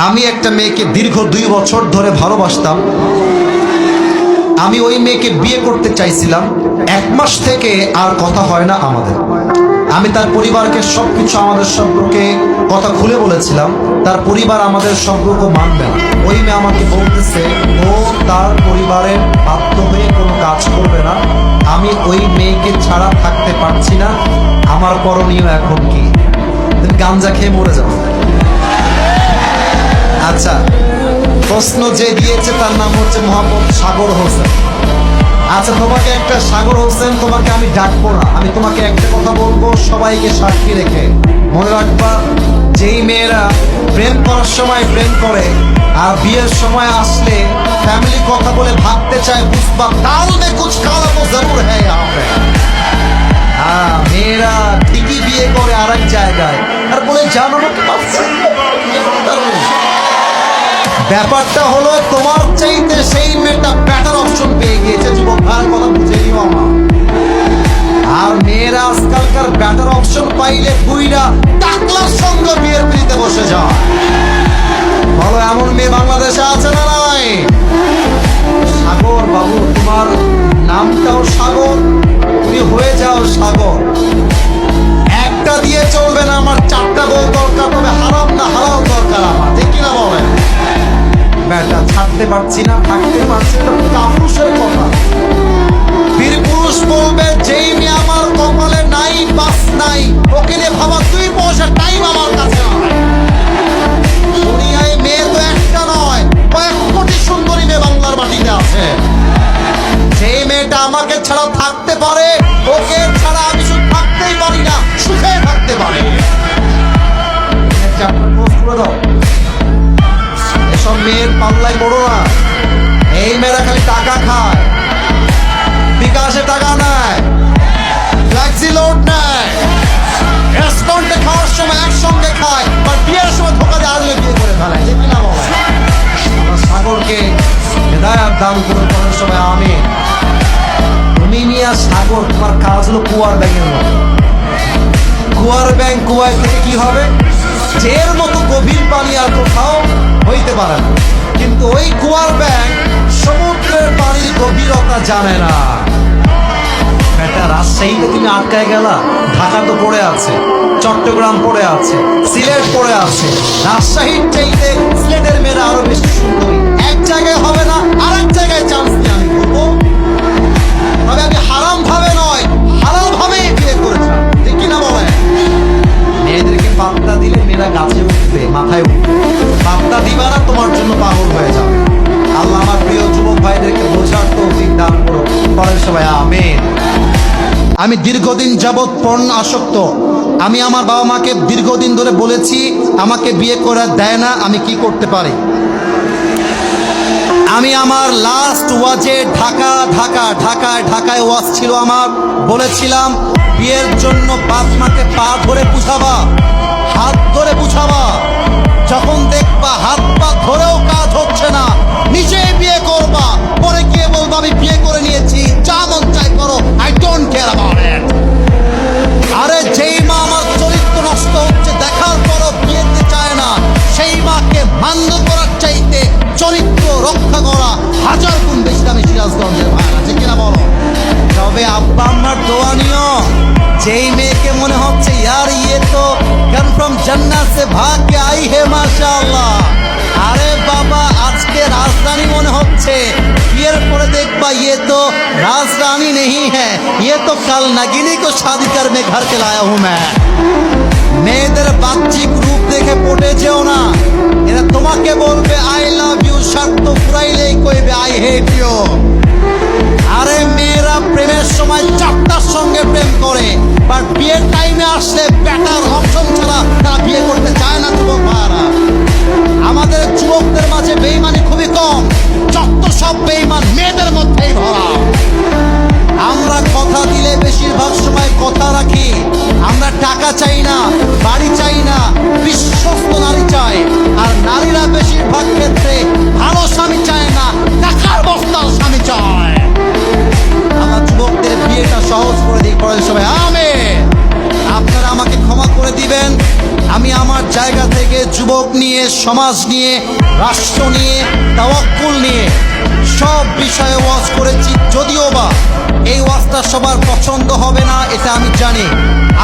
আমি একটা মেয়েকে দীর্ঘ 2 বছর ধরে ভালোবাসতাম। আমি ওই মেয়েকে বিয়ে করতে চাইছিলাম। 1 মাস থেকে আর কথা হয় না আমাদের। আমি তার পরিবারকে সবকিছু আমাদের সম্পর্কে কথা খুলে বলেছিলাম। তার পরিবার আমাদের সম্পর্ক মানবে না। ওই মেয়ে আমাকে বলতেছে ও তার পরিবারের বাধ্য হয়ে কোনো কাজ করবে না। আমি ওই মেয়েকে ছাড়া থাকতে পারছি না। আমার করণীয় এখন কি? তুমি গাঞ্জা খেয়ে মরে যাও। আচ্ছা, প্রশ্ন যে দিয়েছে তার নাম হচ্ছে মোহাম্মদ সাগর হোসেন। আচ্ছা, তোমাকে একটা সাগর হোসেন, তোমাকে আমি ডাকবো না। আমি তোমাকে একটা কথা বলবো, সবাইকে সাক্ষী রেখে মনে রাখবা, যেই মেয়েরা প্রেম করার সময় প্রেম করে আর বিয়ের সময় আসলে ফ্যামিলি কথা বলে ভাবতে চায়, বুঝবা কাল মে কুছ কালা তো জরুর হ্যায় ইহাঁ পে। হ্যাঁ, মেয়েরা ঠিকই বিয়ে করে আরেক জায়গায় আর বলে জানো না কি পাচ্ছে। ব্যাপারটা হলো তোমার চাইতে সেই মেয়েটা বেটার অপশন পেয়ে গিয়েছে। যুবক ভাইয়ের কথা বুঝে নিও আমার। আর মেয়েরা আজকালকার বেটার অপশন পাইলে বুইরা টাকলার সঙ্গে বিয়ের পিড়িতে বসে যায়। বলো, এমন মেয়ে বাংলাদেশে আছে না নাই? সাগর বাবু, তোমার নামটাও সাগর, তুমি হয়ে যাও সাগর। একটা দিয়ে চলবে না, আমার 4টা বউ দরকার, তবে হারাম না হালাল দরকার আমার, ঠিক কিনা বলেন? বেটা ছাড়তে পারছি না, থাকতে পারছি না, কাপুরুষের কথা। বীর পুরুষ বলবে যেই মেয়ে আমার কপালে নাই, বাস নাই, ওকে নিয়ে ভাবা 2 পয়সা টাইম আমার কাছে নয়। দুনিয়ায় মেয়ে তো একটা নয়, কয়েক কোটি সুন্দরী মেয়ে বাংলার মাটিতে আছে। যেই মেয়েটা আমাকে ছাড়া থাকতে পারে, ওকে ছাড়া আমি শুধু থাকতেই পারি না, সুখে থাকতে পারি। এসব মেয়ের পাল্লায় পড়ো না। এই মেয়েরা খালি টাকা খায়, বিকাশে টাকা নেয়, ফ্ল্যাক্সি লোড নেয়, রেস্টুরেন্টে খাওয়ার সময় একসঙ্গে খায়, বাট বিয়ের সময় ধোকা দিয়ে আজকে বিয়ে করে ফেলে, ঠিক কিনা বলে? আমরা সাগরকে হেদায়াত দান করে করার সময় আমি তুমি নিয়ে সাগর, তোমার কাজ হলো কুয়ার ব্যাঙের মতো। কুয়ার ব্যাঙ কুয়ায় থেকে কি হবে? এর মতো গভীর পানি আর কোথাও হইতে পারে না। কিন্তু ওই কুয়ার ব্যাঙ সমুদ্রের পানির গভীরতা জানে না। এটা রাজশাহীতে তুমি আটকায় গেলা, ঢাকা তো পড়ে আছে, চট্টগ্রাম পড়ে আছে, সিলেট পড়ে আছে। রাজশাহীর চাইতে সিলেটের মেয়েরা আরো বেশি সুন্দরী। এক জায়গায় হবে না, আরেক জায়গায় চান্স নিয়ে আমি ঘুরবো। তবে আমি হারাম ভাবে নয়, হালাল ভাবেই বিয়ে করেছিলাম, ঠিক কিনা বলে? মেয়েদেরকে পাত্তা দিলে মেয়েরা গাছে উঠবে, মাথায় উঠবে। পাত্তা দিবা না, তোমার জন্য পাগল হয়ে যাবে। আল্লাহ আমার প্রিয় যুবক ভাইদেরকে বোঝার তৌফিক দান করো। পরের সবাই আমিন। আমি দীর্ঘদিন যাবৎ পর্ন আসক্ত। আমি আমার বাবা মাকে দীর্ঘদিন ধরে বলেছি আমাকে বিয়ে করে দেয় না, আমি কি করতে পারি? আমি আমার লাস্ট ওয়াজে ঢাকায় ওয়াজ ছিল আমার, বলেছিলাম বিয়ের জন্য বাপ মাকে পা ধরে বুঝাবা, হাত ধরে বুঝাবা। যখন দেখবা হাত পা ধরেও কাজ হচ্ছে না, নিজেই বিয়ে করবা, পরে গিয়ে বলবা আমি বিয়ে করে নিয়েছি, যা মন চাই করো, I don't care about it. আরে যেই মা আমার চরিত্র নষ্ট হচ্ছে দেখার পরও বিয়েতে চায় না, সেই মাকে মান্য করার চাইতে চরিত্র রক্ষা করা 1000 গুণ বেশি দামি সিরাজগঞ্জের ভাই আছে কিনা বলো? তবে আব্বা আম্মার দোয়া নিও। যেই মেয়েকে মনে হচ্ছে ইয়ার ইয়ে তো কনফার্ম জান্নাত সে ভাগ কে আই হে মাশাআল্লাহ, আরে বাবা আজকে রাজধানী মনে হচ্ছে, বিয়ের পরে দেখবা ইয়ে তো রাজরানী নেই হ্যাঁ, ইয়ে তো কাল নাগিনী কো শাদি করনে ঘর কে লায়া হুঁ मैं। মেয়েদের বাহ্যিক রূপ দেখে পটে যেও না, এরা তোমাকে বলবে আই লাভ ইউ, শর্ত ফুরাইলেই কইবে আই হেট ইউ। আরে মেয়েরা প্রেমের সময় 4টার সঙ্গে প্রেম করে, বাট বিয়ের টাইমে আসলে বেটার অপশন ছাড়া তারা বিয়ে করতে চায় না। যুবক ভাইরা, আমাদের যুবকদের মাঝে বেঈমানি খুবই কম, যত সব বেঈমান মেয়েদের মধ্যেই ভরা। আমরা কথা দিলে বেশিরভাগ সময় কথা রাখি। আমরা টাকা চাই না, বাড়ি চাই না, বিশ্বস্ত নারী চাই। আর নারীরা বেশিরভাগ ক্ষেত্রে ভালো স্বামী চায় না, টাকার বস্তার স্বামী চায়। আমার যুবকদের বিয়েটা সহজ করে দিই, পরের সবাই আমিন। আপনারা আমাকে ক্ষমা করে দিবেন, আমি আমার যুবক নিয়ে, সমাজ নিয়ে, রাষ্ট্র নিয়ে, তাওয়াক্কুল নিয়ে সব বিষয়ে ওয়াজ করেছি। যদিও বা এই ওয়াজটা সবার পছন্দ হবে না, এটা আমি জানি।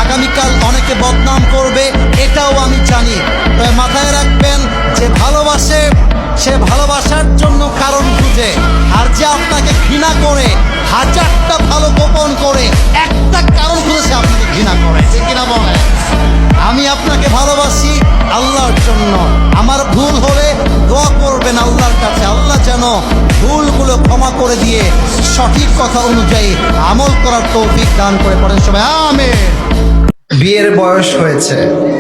আগামীকাল অনেকে বদনাম করবে, এটাও আমি জানি। তবে মাথায় রাখবেন, যে ভালোবাসে সে ভালোবাসার জন্য কারণ খুঁজে, আর যে আপনাকে ঘৃণা করে হাজারটা ভালো গোপন করে একটা কারণ খুঁজে আপনাকে ঘৃণা করে, ঠিক কিনা বলে? আমি আপনাকে ভালোবাসি আল্লাহর জন্য। আমার ভুল হলে দোয়া করবেন আল্লাহর কাছে, আল্লাহ যেন ভুলগুলো ক্ষমা করে দিয়ে সঠিক কথা অনুযায়ী আমল করার তৌফিক দান করে। পড়েন সবাই আমিন। বিয়ের বয়স হয়েছে,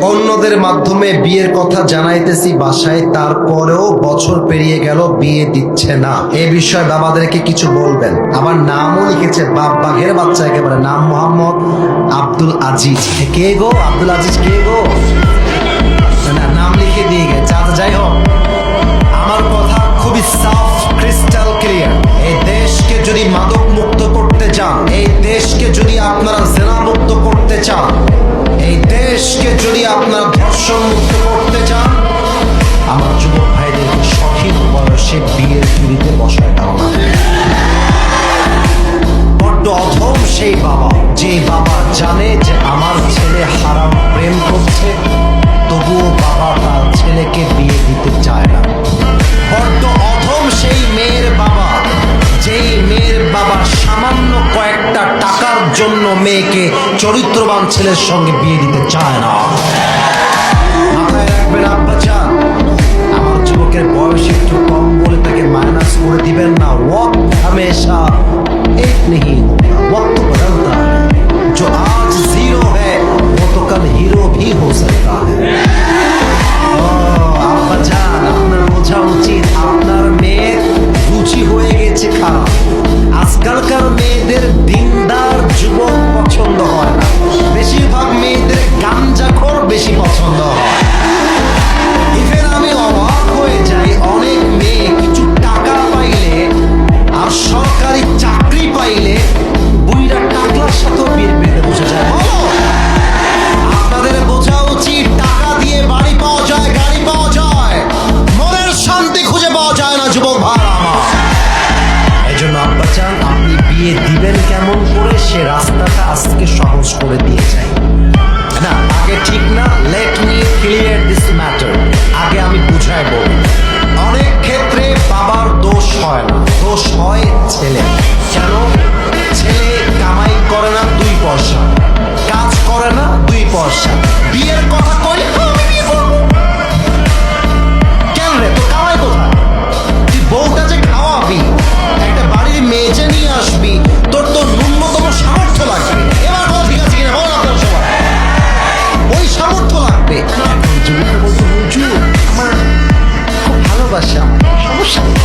অন্যদের মাধ্যমে বিয়ের কথা জানাইতেছি বাসায়, তারপরেও বছর পেরিয়ে গেল, বিয়ে দিচ্ছে না। এ বিষয়ে বাবাদেরকে কিছু বলবেন। আবার নামও লিখেছে, বাপ বাঘের বাচ্চা একেবারে, নাম মোহাম্মদ আব্দুল আজিজ। কে গো আব্দুল আজিজ? কে গো? না, নাম লিখে দিয়ে গেছে। আচ্ছা, যাই হোক, আমার কথা খুবই সাফ, ক্রিস্টাল ক্লিয়ার। এই দেশকে যদি মাদক মুক্ত করতে চান, এই দেশকে যদি আপনারা জেনা মুক্ত করতে চান, এই দেশকে যদি আপনারা ধর্ষণ মুক্ত করতে চান, আমার যুবক ভাইদেরকে সঠিক বয়সে বিয়ের পিড়িতে বসায় দাও না। বড্ড অধম সেই বাবা, যে বাবা জানে যে আমার ছেলে হারাম প্রেম করছে, তবুও বাবা তার ছেলেকে বিয়ে দিতে চায় না। বড্ড অধম সেই মেয়ের বাবা, যেই মেয়ের বাবা সামান্য কয়েকটা টাকার জন্য মেয়েকে চরিত্রবান ছেলের সঙ্গে বিয়ে দিতে চায় না। মাথায় রাখবেন আব্বাজান, আমার যুবকের বয়স একটু কম বলে তাকে মাইনাস করে দিবেন না। ওয়াক্ত हमेशा एक नहीं होता, वक्त बदलता है। जो आज जीरो है वो तो कल हीरो भी हो सकता है। আব্বাজান, আপনার বোঝা উচিত, আপনার মেয়ের রুচি হয়ে গেছে খারাপ। আজকালকার মেয়েদের দিনদার যুবক পছন্দ হয় না, বেশিরভাগ মেয়েদের গাঞ্জাখোর বেশি পছন্দ হয়। ইভেন আমি অবাক হয়ে যাই, অনেক মেয়ে কিছু টাকা পাইলে আর সরকারি চাকরি পাইলে বুইরা টাকলার সাথেও বিয়ে পেতে বসে যায়। আপনাদের বোঝা উচিত, টাকা দিয়ে বাড়ি পাওয়া যায়, গাড়ি পাওয়া যায়, মনের শান্তি খুঁজে পাওয়া যায় না যুবক ভাই আমার। এই জন্য আব্বাজান, আপনি বিয়ে দিবেন কেমন করে সে রাস্তাটা আজকে সহজ করে দিয়ে যায় না। আগে ঠিক না, let me clear this matter. আগে আমি বুঝাই বলি, অনেক ক্ষেত্রে বাবার দোষ হয় না, দোষ হয় ছেলে। কেন? ছেলে কামাই করে না 2 পয়সা, কাজ করে না 2 পয়সা, বিয়ের কথা কইলে আমি বিয়ে করবো কেন রে? তো কামাই কোথায়? তুই বউটা যে খাওয়াবি, একটা বাড়ির মেয়ে যে নিয়ে আসবি, তোর তো ন্যূনতম সামর্থ্য লাগবে। এবার কথা ঠিক আছে কিনা বল আপনার সবাই? ওই সামর্থ্য লাগবে। এখন যুবকটা বলতো, হুজুর আমার খুব ভালোবাসা, সমস্যা নেই।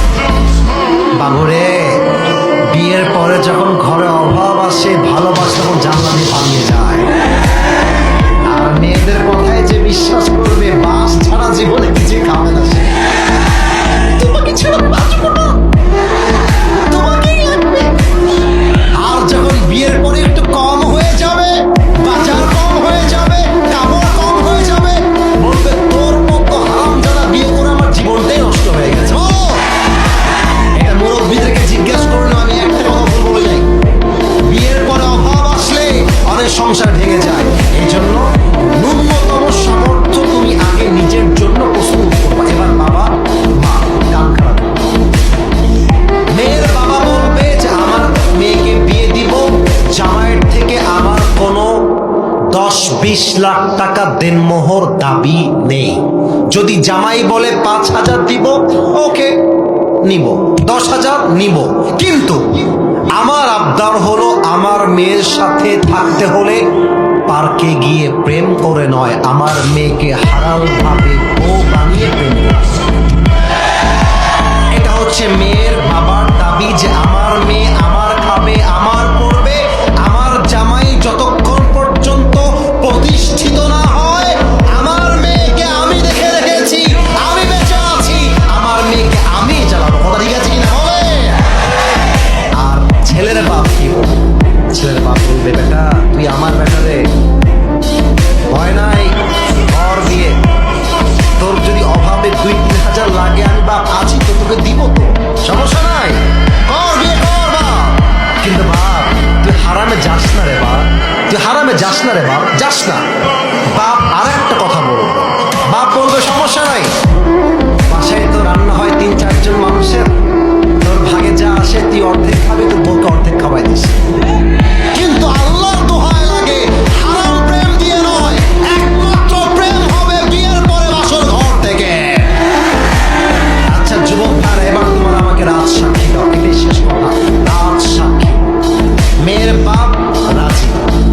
বাবুরে, বিয়ের পরে যখন ঘরে অভাব আসে, ভালোবাসা তখন জানলা দিয়ে পালিয়ে যায়। আর মেয়েদের কথায় যে বিশ্বাস করবে, বাস ছাড়া জীবনে কিছুই খাবে না সে। তোমাকে ছাড়া বাঁচবো না, তোমাকেই লাগবে। আর যখন বিয়ের পরে একটু কম হয়ে যাবে, বাজার কম হয়ে যাবে, কাপড় কম হয়ে যাবে, বলবে তোর মতো হারামজাদা বিয়ে করে আমার জীবনটাই নষ্ট হয়ে গেছে। এটা মুরব্বীদেরকে জিজ্ঞেস করলে আমি একটা কথা বলে যাই, বিয়ের পরে অভাব আসলে অনেক সংসার ভেঙে যায়। এই জন্য ন্যূনতম সামর্থ্য তুমি আগে নিজের জন্য প্রস্তুত করবা। এবার বাবা মা কান খারাপ, মেয়ের বাবা বলবে যে আমার মেয়েকে বিয়ে দিব, জামাইয়ের থেকে আমার কোনো 10-20 লাখ টাকা দেনমোহর দাবি নেই। যদি জামাই বলে 5,000 দিব, ওকে নিব, 10,000 নিব, কিন্তু আমার আবদার হলো আমার মেয়ের সাথে থাকতে হলে পার্কে গিয়ে প্রেম করে নয়, আমার মেয়েকে হারাল ভাবে বউ বানিয়ে প্রেম করতে। এটা হচ্ছে মেয়ের বাবার দাবি, যে আমার মেয়ে আমার খাবে, আমার পড়বে, আমার জামাই যতক্ষণ পর্যন্ত প্রতিষ্ঠিত না হয়, আমার মেয়েকে আমি দেখে রেখেছি, আমি বেঁচে আছি, আমার মেয়েকে আমি চালাবো। কথা ঠিক আছে কিনা বলে? আর ছেলের বাপ কি বলবে? ছেলের বাপ বলবে, বেটা তুই আমার বেটা রে, ভয় নাই, ঘর দিয়ে তোর হারামে যাস না রে বাপ, যাস না। বাপ আর একটা কথা বলবো, বাপ বলবে সমস্যা নাই, বাসায় তো রান্না হয় 3-4 জন মানুষের, তোর ভাগে যা আসে তুই অর্ধেক খাবি, তোর বউকে অর্ধেক খাওয়াই দিস। কিন্তু আল্লাহর দোহাই লাগে, হারাম প্রেম দিয়ে নয়, একমাত্র প্রেম হবে বিয়ের পরে বাসর ঘর থেকে। আচ্ছা যুবক ভাইরা, এবার তোমার আমাকে রাজ সাক্ষী দাও, এটাই শেষ কথা। রাজ সাক্ষী, মেয়ের বাপ রাজি,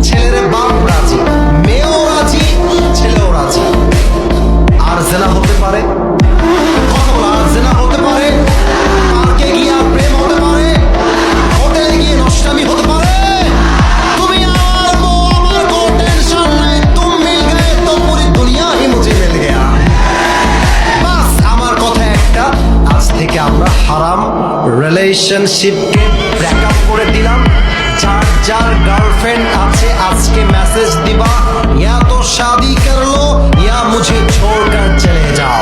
ছেলের বাপ রাজি, মেয়েও রাজি, ছেলেও রাজি। আর জেনা হতে পারে, কথা বলো, আর জেনা হতে পারে, পার্কে গিয়ে আর প্রেম হতে পারে, হোটেলে গিয়ে নষ্টামি হতে পারে। তুমি আমার বউ, আমার কোনো টেনশন নাই, তুম মিল গয়ে তো পুরি দুনিয়া হি মুঝে মিল গয়া। বাস আমার কথা একটা, আজ থেকে আমরা হারাম রিলেশনশিপকে ব্রেকআপ করে দিলাম। যার যার গার্লফ্রেন্ড আছে আজকে মেসেজ দিবা, ইয়া তো শাদি কর লো ইয়া মুঝে ছোড়কর চলে যাও।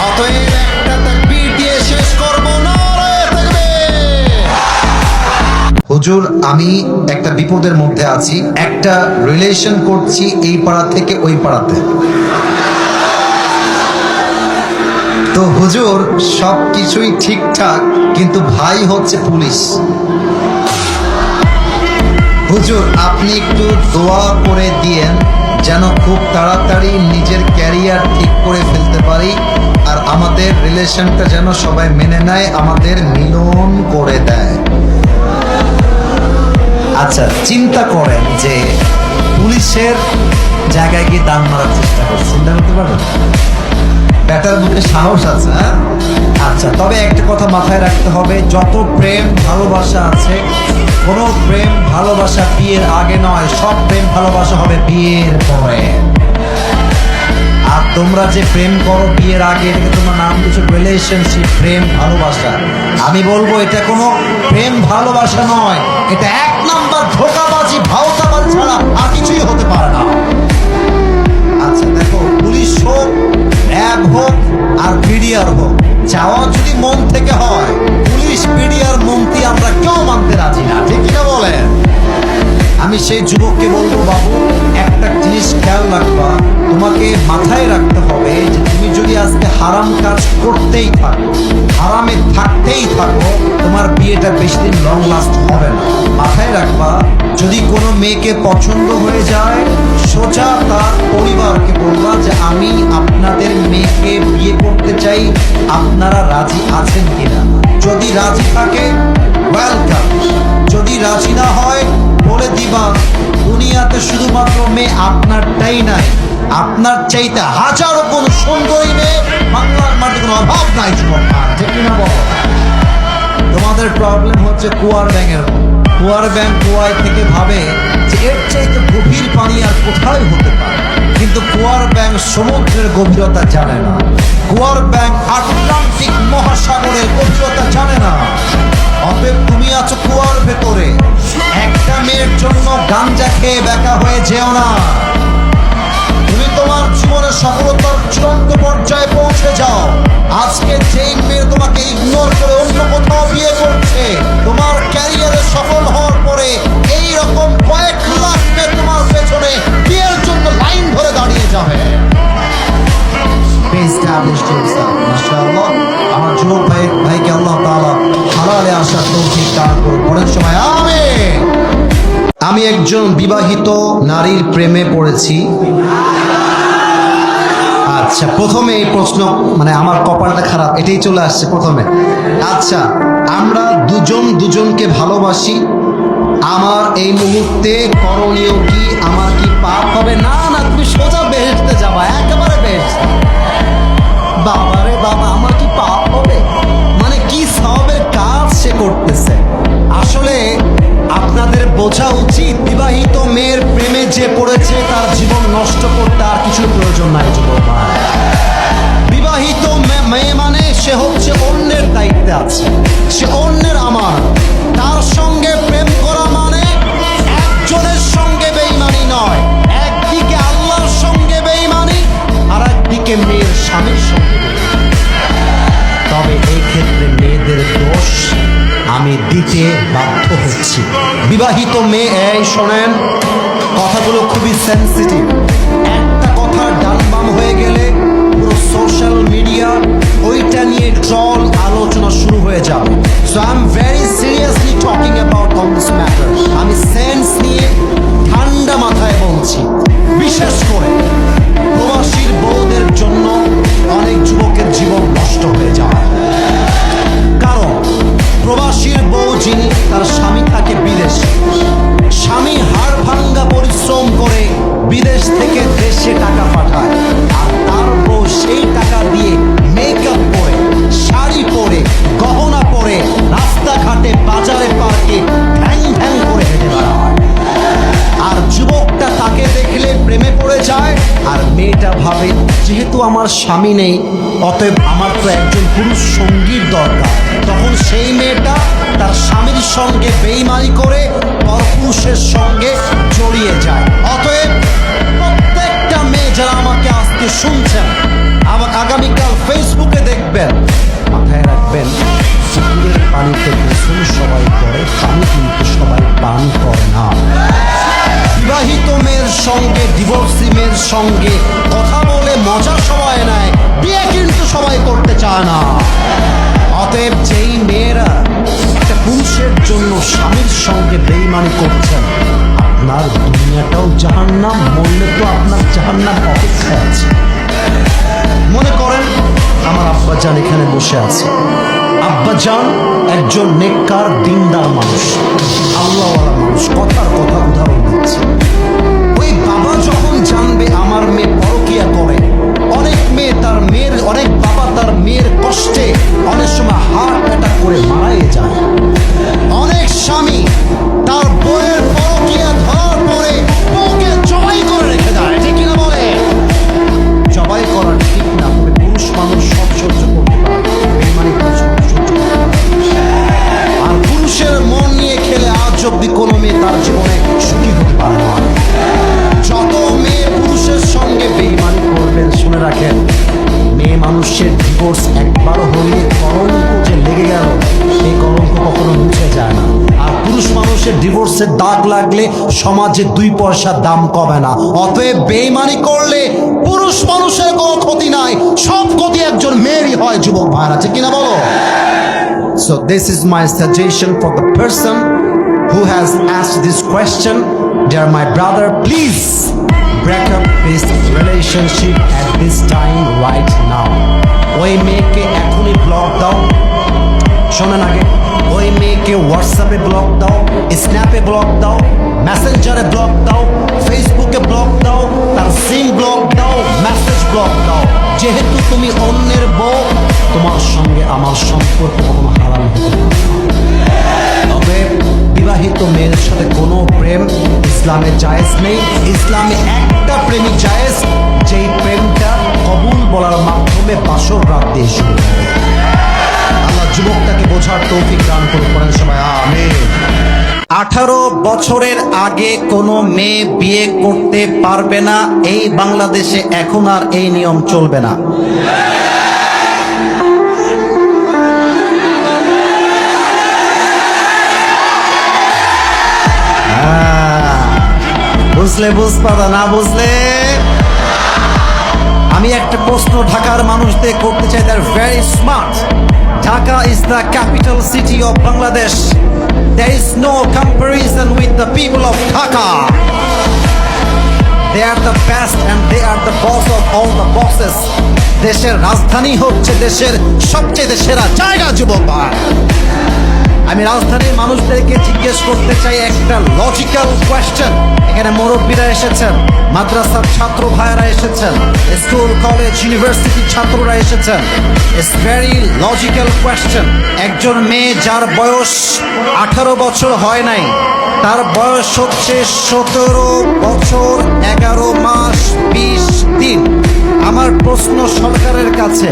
অতএব একটা তাকবীর দিয়ে শেষ করব, নারায়ে তাকবীর। হুজুর, আমি একটা বিপদের মধ্যে আছি, একটা রিলেশন করছি এই পাড়া থেকে ওই পাড়াতে। তো হুজুর সব কিছুই ঠিকঠাক, কিন্তু ভাই হচ্ছে পুলিশ। হুজুর আপনি একটু দোয়া করে দিয়েন যেন খুব তাড়াতাড়ি নিজের ক্যারিয়ার ঠিক করে ফেলতে পারি, আর আমাদের রিলেশনটা যেন সবাই মেনে নেয়, আমাদের মিলন করে দেয়। আচ্ছা চিন্তা করেন যে পুলিশের জায়গায় গিয়ে দান মারার চেষ্টা করছে, চিন্তা করতে পারবেন? ব্যাটার মুখে সাহস আছে, হ্যাঁ? আচ্ছা, তবে একটা কথা মাথায় রাখতে হবে, যত প্রেম ভালোবাসা আছে, কোনো প্রেম ভালোবাসা বিয়ের আগে নয়, সব প্রেম ভালোবাসা হবে বিয়ের পরে। আর তোমরা যে প্রেম করো বিয়ের আগে, এটাকে তোমার নাম দিচ্ছ রিলেশনশিপ, প্রেম ভালোবাসা। আমি বলবো এটা কোনো প্রেম ভালোবাসা নয়, এটা 1 নাম্বার ধোঁকাবাজি, ভাওতাবাজি ছাড়া আর কিছুই হতে পারে না। আচ্ছা দেখো, পুলিশ হোক, র্যাব হোক আর বিডিআর হোক, চাওয়া যদি মন থেকে হয়, পুলিশ বিডিআর মন্ত্রী আমরা কেউ মানতে রাজি না, ঠিক কিনা বলেন? আমি সেই যুবককে বলবো, বাবু একটা জিনিস খেয়াল রাখবা, তোমাকে মাথায় রাখতে হবে যে তুমি যদি আজকে হারাম কাজ করতেই থাকো, হারামে থাকতেই থাকো, তোমার বিয়েটা বেশি দিন লং লাস্ট হবে না। মাথায় রাখবা, যদি কোনো মেয়েকে পছন্দ হয়ে যায়, সোজা তার পরিবারকে বলবা যে আমি আপনাদের মেয়েকে বিয়ে করতে চাই, আপনারা রাজি আছেন কিনা। যদি রাজি থাকে ওয়েলকাম, যদি রাজি না হয় বলে দিবা দুনিয়াতে শুধুমাত্র মেয়ে আপনারটাই নাই, আপনার চাইতে হাজারো কোন সুন্দরী মেয়ে বাংলার মাঠে কোনো অভাব নাই জীবন। ঠিক কিনা বলো? তোমাদের প্রবলেম হচ্ছে কুয়ার ব্যাঙের। কুয়ার ব্যাঙ কুয়ায় থেকে ভাবে যে এর চাইতে গভীর পানি আর কোথায় হতে পারে, কিন্তু কুয়ার ব্যাঙ সমুদ্রের গভীরতা জানে না, কুয়ার ব্যাঙ আটলান্টিক মহাসাগরের গভীরতা জানে না। অতএব তুমি আছো কুয়ার ভেতরে, একটা মেয়ের জন্য গাঞ্জা খেয়ে বেকা হয়ে যেও না। তুমি তোমার জীবনের সফলতার চূড়ান্ত পর্যায়ে পৌঁছে যাও। আজকে যেই মেয়ে তোমাকে ইগনোর করে অন্য কোথাও বিয়ে করছে, তোমার ক্যারিয়ারে সফল হওয়ার পরে এই রকম কয়েক লাখ মেয়ে তোমার পেছনে বিয়ের জন্য লাইন ধরে দাঁড়িয়ে যাবে। মাশাআল্লাহ, আমার যুবক ভাইকে আল্লাহ তাআলা হালালে আসার তৌফিক দান করুন। পরের সময় আমিন। আমি একজন বিবাহিত নারীর প্রেমে পড়েছি। আচ্ছা, প্রথমে এই প্রশ্ন, মানে আমার কপালটা খারাপ, এটাই চলে আসছে প্রথমে। আচ্ছা, আমরা দুজন দুজনকে ভালোবাসি, আমার এই মুহূর্তে করণীয় কি? আমার কি পাপ হবে? না না, তুমি সোজা বেহেশতে যাবা, একেবারে বেহেশতে। বাবারে বাবা, আমার কি পাপ হবে? মানে কি সওয়াবের কাজ সে করতেছে। আসলে আপনাদের বোঝা উচিত, বিবাহিত মেয়ের প্রেমে যে পড়েছে তার জীবন নষ্ট করতে আর কিছু প্রয়োজন নাই যুবক ভাই। বিবাহিত মেয়ে মানে সে হচ্ছে অন্যের দায়িত্বে আছে, সে অন্যের আমার। তার সঙ্গে প্রেম করা মানে একজনের সঙ্গে বেঈমানি নয়, একদিকে আল্লাহর সঙ্গে বেঈমানি আর একদিকে মেয়ের স্বামীর সঙ্গে। তবে এই ক্ষেত্রে মেয়েদের দোষ আমি দিতে বাধ্য হচ্ছি। বিবাহিত মেয়ে, এই শোনেন, কথাগুলো খুবই সেন্সিটিভ। একটা কথা ডালবাম হয়ে গেলে পুরো সোশ্যাল মিডিয়া ওইটা নিয়ে ট্রল আলোচনা শুরু হয়ে যাবে। So I am very seriously talking about on this matter. আমি সেন্স নিয়ে ঠান্ডা মাথায় বলছি, বিশেষ করে প্রবাসীর বউদের জন্য অনেক যুবকের জীবন নষ্ট হয়ে যায়। কারণ প্রবাসীর বউ যিনি, তার স্বামী থাকে বিদেশে, স্বামী হাড় ভাঙ্গা পরিশ্রম করে বিদেশ থেকে দেশে টাকা পাঠায়, আর তার বউ সেই টাকা দিয়ে মেকআপ করে, শাড়ি পরে, গহনা পরে, রাস্তাঘাটে, বাজারে, পার্কে ঢ্যাং ঢ্যাং করে হেঁটে বেড়ায়। আর যুবকটা তাকে দেখলে প্রেমে পড়ে যায়, আর মেয়েটা ভাবে যেহেতু আমার স্বামী নেই, অতএব আমার তো একজন পুরুষ সঙ্গীর দরকার। তখন সেই মেয়েটা তার স্বামীর সঙ্গে বেইমানি করে পরপুরুষের সঙ্গে জড়িয়ে যায়। অতএব প্রত্যেকটা মেয়ে যারা আমাকে আজকে শুনছেন, আগামীকাল ফেসবুকে দেখবেন, মাথায় রাখবেন, পুকুরের পানিতে গোসল সবাই করে, পানি কিন্তু সবাই পান করে না। বিবাহিত মেয়ের সঙ্গে ডিভোর্সি মেয়ের সঙ্গে কথা বলে মজা সবাই নেয়, বিয়ে কিন্তু সবাই করতে চায় না। অতএব যেই মেয়েরা একটা পুরুষের জন্য স্বামীর সঙ্গে বেইমানি করছেন, আপনার দুনিয়াটাও জাহান্নাম, মরলে তো আপনার জাহান্নাম অপেক্ষায় আছে। মনে করেন আমার আব্বাজান এখানে বসে আছে। আব্বাজান একজন নেককার দিনদার মানুষ, আল্লাহওয়ালা মানুষ, কথার কথা উদাহরণ দিচ্ছে। ওই বাবা যখন জানবে আমার মেয়ে পরকিয়া করে, অনেক বাবা তার মেয়ের কষ্টে অনেক সময় হার্ট অ্যাটাক করে মারাই যায়। অনেক স্বামী তার বউয়ের পরকিয়া ধরার পরে বউকে জবাই করে রেখে দেয়, ঠিক কিনা বলে? জবাই করা ঠিক না, তবে পুরুষ মানুষ সব সহ্য করতে পারে, বেইমানি পুরুষ মানুষ সহ্য করতে পারে। আর পুরুষের মন নিয়ে খেলে আজ অব্দি কোনো মেয়ে তার জীবনে সুখী হতে পারে না। যত মেয়ে পুরুষের সঙ্গে বেইমানি করবেন, শুনে রাখেন, মেয়ে মানুষের ডিভোর্স একবার হলে কলঙ্ক যে লেগে গেল, এই কলঙ্ক কখনো মুছে যায় না। আর পুরুষ মানুষের ডিভোর্সের দাগ লাগলে সমাজে 2 পয়সার দাম কমে না। অতএব বেইমানি করলে পুরুষ মানুষের কোনো ক্ষতি নাই, সব ক্ষতি একজন মেয়েরই হয়। যুবক ভাইরা, ঠিক কিনা বলো? So this is my suggestion for the person who has asked this question. Dear my brother, please break up this relationship at this time right now. ওই মেয়েকে এখনই ব্লক দাও। শোনেন আগে, ওই মেয়েকে হোয়াটসঅ্যাপে ব্লক দাও, স্ন্যাপে ব্লক দাও, মেসেঞ্জারে ব্লক দাও, ফেসবুকে ব্লক দাও, তার সিম ব্লক দাও, মেসেজ ব্লক দাও। যেহেতু তুমি অন্যের বউ, তোমার সঙ্গে আমার সম্পর্ক কখনো হারাম হতে পারে না। তবে বিবাহিত মেয়ের সাথে কোনো প্রেম ইসলামে জায়েজ নেই। ইসলামে একটা প্রেমই জায়েজ, যেই প্রেমটা কবুল বলার মাধ্যমে বাসর রাত দিয়ে শুরু হবে। আল্লাহ যুবকটাকে বোঝার তৌফিক দান করুন, পড়েন সবাই আমিন। 18 বছরের আগে কোনো মেয়ে বিয়ে করতে পারবে না, এই বাংলাদেশে এখন আর এই নিয়ম চলবে না। বুঝলে বুঝবা, না বুঝলে আমি একটা প্রশ্ন ঢাকার মানুষদের করতে চাই। They're very smart. Dhaka is the capital city of Bangladesh. There is no comparison with the people of Dhaka. They are the best and they are the boss of all the bosses. দেশের রাজধানী হচ্ছে দেশের সবচেয়ে সেরা জায়গা। যুবক ভাই, আমি রাজধানীর মানুষদেরকে জিজ্ঞেস করতে চাই একটা লজিক্যাল কোয়েশ্চেন। এখানে মুরব্বীরা এসেছেন, মাদ্রাসার ছাত্র ভাইয়েরা এসেছেন, স্কুল কলেজ ইউনিভার্সিটির ছাত্ররা এসেছেন। It's very logical question. একজন মেয়ে যার বয়স 18 বছর হয় নাই, তার বয়স হচ্ছে 17 বছর 11 মাস 20 দিন। আমার প্রশ্ন সরকারের কাছে,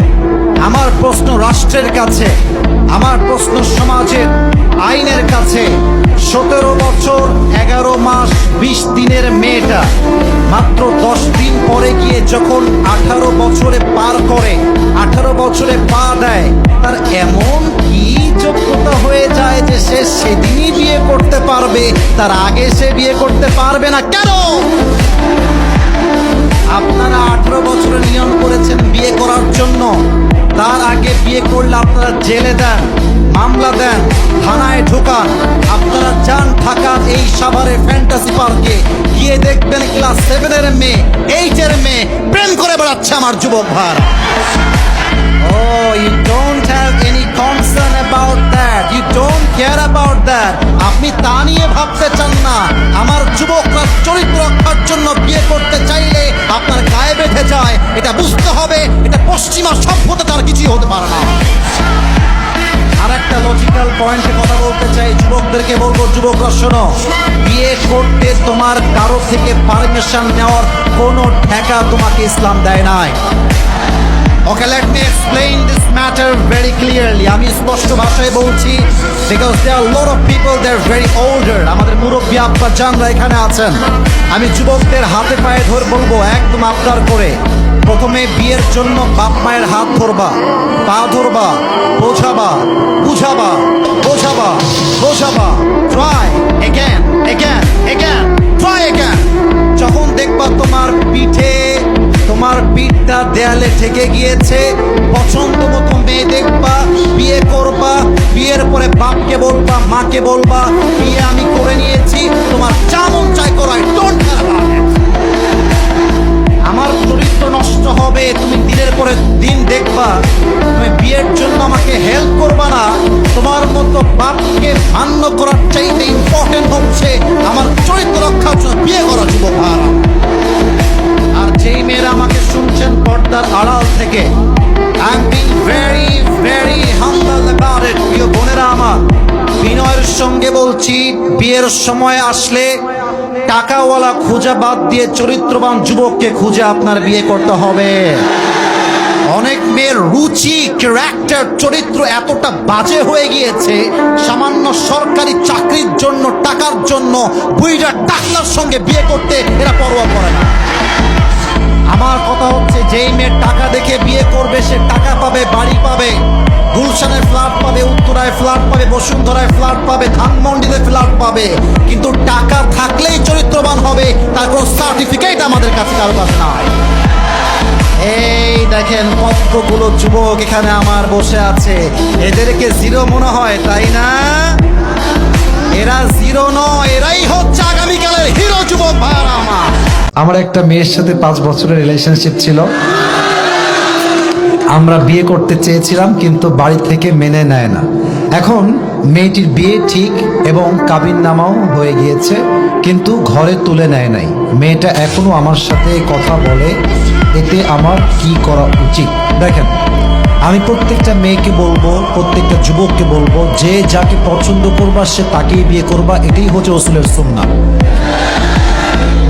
আমার প্রশ্ন রাষ্ট্রের কাছে, আমার প্রশ্ন সমাজের আইনের কাছে, 17 বছর 11 মাস 20 দিনের মেয়েটা মাত্র 10 দিন পরে গিয়ে যখন 18 বছরে পার করে, 18 বছরে পা দেয়, তার এমন কি যোগ্যতা হয়ে যায় যে সে হবে, তার আগে সে বিয়ে করতে পারবে না। কেন? আপনারা 18 বছরে নিয়ম করেছেন বিয়ে করার জন্য, তার আগে বিয়ে করলে আপনারা জেলে দেন, মামলা দেন, থানায় ঢোকান। আপনারা যান ঢাকার এই সাভারে ফ্যান্টাসি পার্কে, গিয়ে দেখবেন ক্লাস 7-এর মেয়ে, 8-এর মেয়ে প্রেম করে বেড়াচ্ছে আমার যুবক ভাইরা। Oh, you don't have any concern about that. You don't care about that. আপনি তা নিয়ে ভাবতে চান না। আমার যুবকরা চরিত্র রক্ষার জন্য বিয়ে করতে চাইলে আপনার গায়ে বেঁধে যায়। এটা বুঝতে হবে, এটা পশ্চিমা সভ্যতা, তার কিছুই হতে পারে না। আর একটা লজিক্যাল পয়েন্টে কথা বলতে চাই, যুবকদেরকে বলবো, যুবকরা শোনো, বিয়ে করতে তোমার কারো থেকে পারমিশন নেওয়ার কোনো ঠেকা তোমাকে ইসলাম দেয় নাই। Okay, let me explain this matter very clearly. আমি স্পষ্ট ভাষায় বলছি, because there are a lot of people, they're very older. আমাদের মুরব্বী আব্বা জানরা এখানে আছেন। আমি যুবকদের হাতে পায়ে ধরে বলবো, একদম আবদার করে, প্রথমে বিয়ের জন্য বাপ মায়ের হাত ধরবা, পা ধরবা, বোঝাবা, বুঝাবা, বোঝাবা, বোঝাবা, try again, again, again, try again. যখন দেখবা তোমার পিঠটা দেয়ালে ঠেকে গিয়েছে, পছন্দ মতো মেয়ে দেখবা, বিয়ে করবা, বিয়ের পরে বাপকে বলবা, মাকে বলবা, বিয়ে আমি করে নিয়েছি, তোমার যা মন চাই করো, I don't care about it. আমার চরিত্র নষ্ট হবে, তুমি দিনের পরে দিন দেখবা, তুমি বিয়ের জন্য আমাকে হেল্প করবা না। তোমার মতো বাপকে মান্য করার চাইতে ইম্পর্টেন্ট হচ্ছে আমার চরিত্র রক্ষার জন্য বিয়ে করা, যুবক ভাইরা। আর যেই মেয়েরা আমাকে শুনছেন পর্দার আড়াল থেকে, I am being very very humble about it. প্রিয় বোনেরা আমার, বিনয়ের সঙ্গে বলছি, বিয়ের সময় আসলে টাকাওয়ালা খোঁজা বাদ দিয়ে চরিত্রবান যুবককে খুঁজে আপনার বিয়ে করতে হবে। অনেক মেয়ের রুচি, ক্যারেক্টার, চরিত্র এতটা বাজে হয়ে গিয়েছে, সামান্য সরকারি চাকরির জন্য, টাকার জন্য বুইড়া টাকলার সঙ্গে বিয়ে করতে এরা পরোয়া করে না। আমার কথা হচ্ছে, যেই মেয়ে টাকা দেখে বিয়ে করবে, সে টাকা পাবে, বাড়ি পাবে, গুলশানের ফ্ল্যাট পাবে, উত্তরায় ফ্ল্যাট পাবে, বসুন্ধরায় ফ্ল্যাট পাবে, ধানমন্ডিতে ফ্ল্যাট পাবে, কিন্তু টাকা থাকলেই চরিত্রবান হবে, তার কোনো সার্টিফিকেট আমাদের কাছে কারো কাছে নাই। এই দেখেন কতগুলো যুবক এখানে আমার বসে আছে, এদেরকে জিরো মনে হয়, তাই না? এরা জিরো নয়, এরাই হচ্ছে আগামীকালের হিরো, যুবক ভাইরা আমার। আমার একটা মেয়ের সাথে 5 বছরের রিলেশনশিপ ছিল। আমরা বিয়ে করতে চেয়েছিলাম, কিন্তু বাড়ি থেকে মেনে নেয় না। এখন মেয়েটির বিয়ে ঠিক এবং কাবিননামাও হয়ে গিয়েছে, কিন্তু ঘরে তুলে নেয় নাই। মেয়েটা এখনো আমার সাথে কথা বলে, এতে আমার কি করা উচিত? দেখেন, আমি প্রত্যেকটা মেয়েকে বলবো, প্রত্যেকটা যুবককে বলবো, যে যাকে পছন্দ করবা সে তাকেই বিয়ে করবা, এটাই হচ্ছে রাসূলের সুন্নাহ।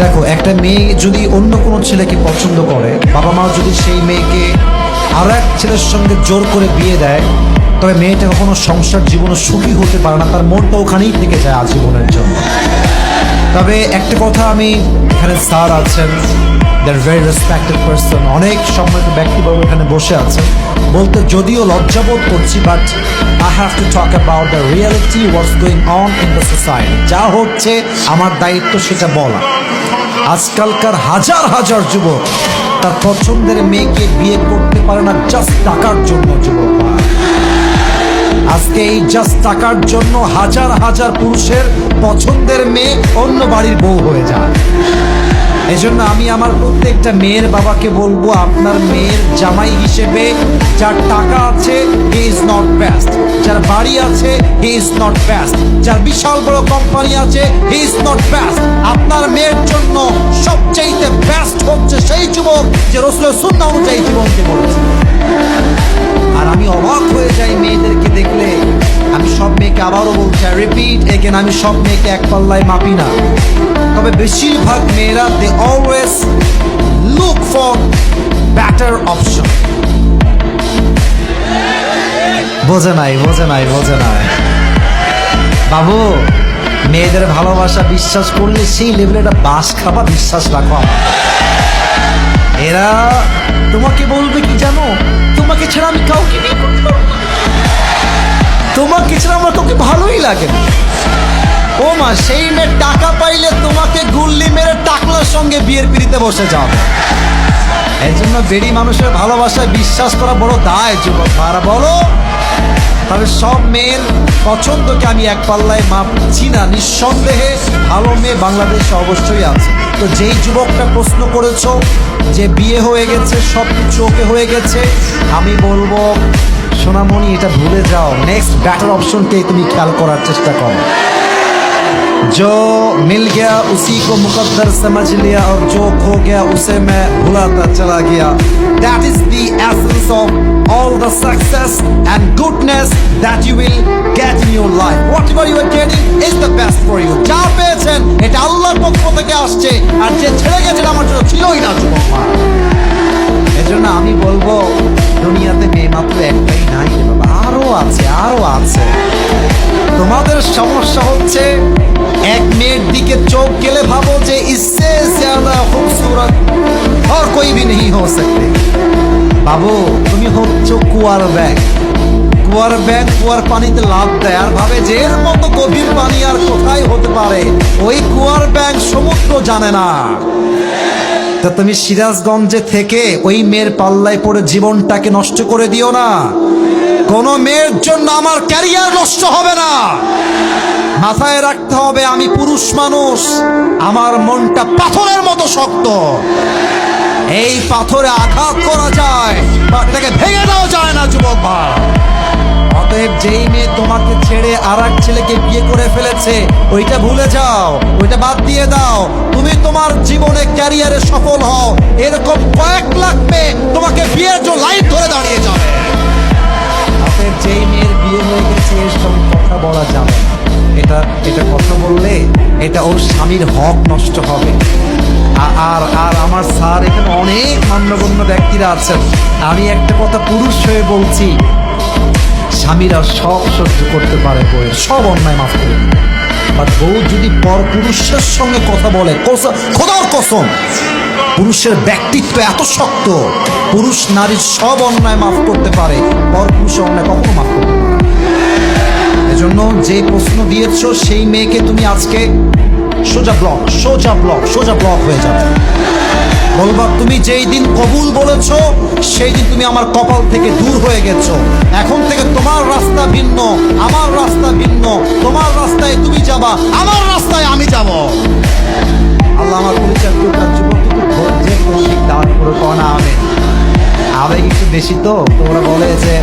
দেখো, একটা মেয়ে যদি অন্য কোনো ছেলেকে পছন্দ করে, বাবা মা যদি সেই মেয়েকে আর এক ছেলের সঙ্গে জোর করে বিয়ে দেয়, তবে মেয়েটা কখনো সংসার জীবনে সুখী হতে পারে না, তার মনটা ওখানেই থেকে যায় আজীবনের জন্য। তবে একটা কথা, আমি এখানে স্যার আছেন, দে আর ভেরি রেসপেক্টেড পারসন, অনেক সম্মানিত ব্যক্তিবর্গ এখানে বসে আছেন, বলতে যদিও লজ্জাবোধ করছি, but I have to talk about the reality, what's going on in the society. যা হচ্ছে আমার দায়িত্ব সেটা বলা। আজকালকার হাজার হাজার যুবক তার পছন্দের মেয়েকে বিয়ে করতে পারে না জাস্ট টাকার জন্য। যুবক, আজকে এই জাস্ট টাকার জন্য হাজার হাজার পুরুষের পছন্দের মেয়ে অন্য বাড়ির বউ হয়ে যায়। এজন্য আমি আমার প্রত্যেকটা মেয়ের বাবাকে বলবো, আপনার মেয়ের জামাই হিসেবে যার টাকা আছে, হি ইজ নট বেস্ট। যার বাড়ি আছে, হি ইজ নট বেস্ট। যার বিশাল বড় কোম্পানি আছে, হি ইজ নট বেস্ট। আপনার মেয়ের জন্য সবচেয়ে বেস্ট হচ্ছে সেই যুবক যে রাসূলের সুন্নাহ অনুযায়ী জীবনকে গড়েছে। আর আমি অবাক হয়ে যাই মেয়েদেরকে দেখলে। আমি সব মেয়েকে আবারও বলছি, রিপিট এগেন, আমি সব মেয়েকে এক পাল্লায় মাপি না, তবে বেশিরভাগ মেয়েরা they always look for better option. বোঝে নাই বাবু, মেয়েদের ভালোবাসা বিশ্বাস করলে সেই লেভেলে একটা বাস খাবা, বিশ্বাস রাখো আমার। এরা তোমাকে বলবে কি জানো, তোমাকে ছাড়া আমি কাউকে বিয়ে করতে পারবো না, তোমাকে ছাড়া আমার কাউকে ভালোই লাগে না। ও মা, সেই মেয়ে টাকা পাইলে তোমাকে গুল্লি মেরে টাকলার সঙ্গে বিয়ের পিড়িতে বসে যাবে। এই জন্য বেড়ি মানুষের ভালোবাসায় বিশ্বাস করা বড় দায় যুবক ভাড়া বলো। তবে সব মেয়ের পছন্দকে আমি এক পাল্লায় মাপছি না। নিঃসন্দেহে ভালো মেয়ে বাংলাদেশে অবশ্যই আছে। তো যেই যুবকটা প্রশ্ন করেছো যে বিয়ে হয়ে গেছে, সব কিছু ওকে হয়ে গেছে, আমি বলবো সোনামণি এটা ভুলে যাও। নেক্সট বেটার অপশনকেই তুমি খেয়াল করার চেষ্টা করো। जो मिल गया उसी को मुकद्दर समझ लिया और जो खो गया उसे मैं भुलाता चला गया। That is the essence of all the success and goodness that you will get in your life. Whatever you are getting is the best for you. যা পেয়েছেন এটা আল্লাহর পক্ষ থেকে আসছে, আর যে ছেড়ে গেছেন আমার জন্য ছিলই না যুবক মা। এজন্য আমি বলবো দুনিয়াতে মেয়ে মাত্র একটাই নাই রে বাবা, আরো আছে, আরো আছে। তোমাদের সমস্যা হচ্ছে এক মেয়ের দিকে চোখ গেলে ভাবো যে इससे ज्यादा खूबसूरत और कोई भी नहीं हो सकते। বাবু তুমি হচ্ছ কুয়ার ব্যাগ। কুয়ার ব্যাগ কুয়ার পানিতে লাফ দেয় আর ভাবে যে এর মতো গভীর পানি আর কোথায় হতে পারে। ওই কুয়ার ব্যাগ সমুদ্র জানে না। তা তুমি সিরাজগঞ্জে থেকে ওই মেয়ের পাল্লায় পড়ে জীবনটাকে নষ্ট করে দিও না। কোন মেয়ের জন্য আমার ক্যারিয়ার নষ্ট হবে না। মাথায় রাখতে হবে আমি পুরুষ মানুষ, আমার মনটা পাথরের মতো শক্ত। এই পাথরে আঘাত করা যায়, তাকে ভেঙে দেওয়া যায় না যুবক ভাই। অতএব যেই মেয়ে তোমাকে ছেড়ে আর এক ছেলেকে বিয়ে করে ফেলেছে ওইটা ভুলে যাও, ওইটা বাদ দিয়ে দাও। তুমি তোমার জীবনে ক্যারিয়ারে সফল হও, এরকম কয়েক লাখ মেয়ে তোমাকে বিয়ের জন্য লাইন ধরে দাঁড়িয়ে যাবে। অতএব যেই মেয়ের বিয়ে হয়ে গেছে এর সঙ্গে কথা বলা যাবে না। এটা কথা বললে এটা ওর স্বামীর হক নষ্ট হবে। আর আর আমার স্যার এখানে অনেক মান্যগণ্য ব্যক্তিরা আছেন, আমি একটা কথা পুরুষ হয়ে বলছি, স্বামীরা সব সহ্য করতে পারে, বউয়ের সব অন্যায় মাফ করে দিবে। বাট বউ যদি পর পুরুষের সঙ্গে কথা বলে, খোদার কসম, পুরুষের ব্যক্তিত্ব এত শক্ত, পুরুষ নারীর সব অন্যায় মাফ করতে পারে, পর পুরুষের অন্যায় কখনো মাফ করতে পারে। এজন্য যে প্রশ্ন দিয়েছো সেই মেয়েকে তুমি আজকে সোজা ব্লক হয়ে যাবে। বলবা তুমি যেই দিন কবুল বলেছো সেই দিন তুমি আমার কপাল থেকে দূর হয়ে গেছো। এখন থেকে তোমার রাস্তা ভিন্ন, আমার রাস্তা ভিন্ন। তোমার রাস্তায় তুমি যাবা, আমার রাস্তায় আমি যাব। আল্লাহ আমার পরিচয় যুবক যে কোনো দিক দাওয়াত করে কনা আবেগ একটু বেশি, তো ওরা বলে যে